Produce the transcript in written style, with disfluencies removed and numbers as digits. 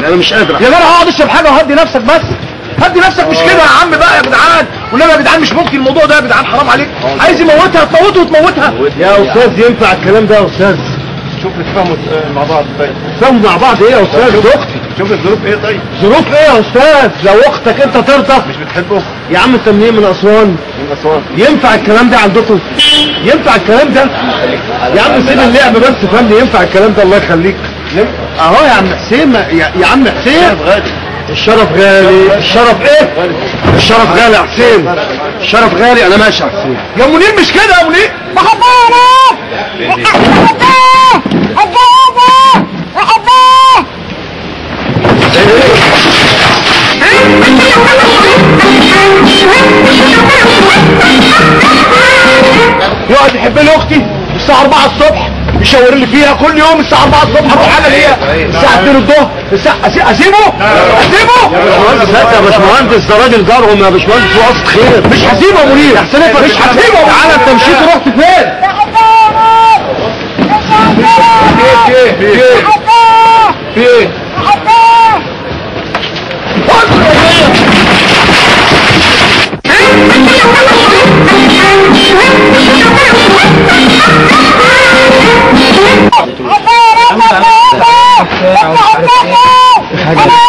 انا مش قادر يا جدع اقعد اشرب حاجه وهدي نفسك بس. هدي نفسك مش كده يا عم بقى يا جدعان. والنبي يا جدعان مش ممكن الموضوع ده يا جدعان، حرام عليك. عايز يموتها تموته وتموتها يا استاذ. ينفع الكلام ده يا استاذ؟ شوف نتفاهموا مع بعض. طيب نتفاهموا مع بعض ايه يا استاذ؟ اختي شوف الظروف ايه. طيب ظروف ايه يا استاذ؟ لو اختك انت ترضى. مش بتحبه يا عم انت منين؟ من اسوان. من اسوان. ينفع الكلام ده عندكم؟ ينفع الكلام ده؟ يا عم سيب اللعب بس فهمني. ينفع الكلام ده؟ الله يخليك. اهو يا عم حسين. يا عم حسين الشرف غالي. الشرف ايه؟ الشرف غالي يا حسين. الشرف غالي. انا ماشي يا حسين. يا منير مش كده يا منير. يقعد يحب لي اختي الساعه 4 الصبح يشاور لي فيها كل يوم الساعه 4 الصبح اروح انا ليها الساعه 2 الظهر. اسيبه؟ اسيبه؟ يا باشمهندس ده راجل جارهم يا باشمهندس. وقصد خير. مش هسيبه يا منير. مش هسيبه. تعالى انت مشيت ورحت فين؟ في ايه؟ حاجة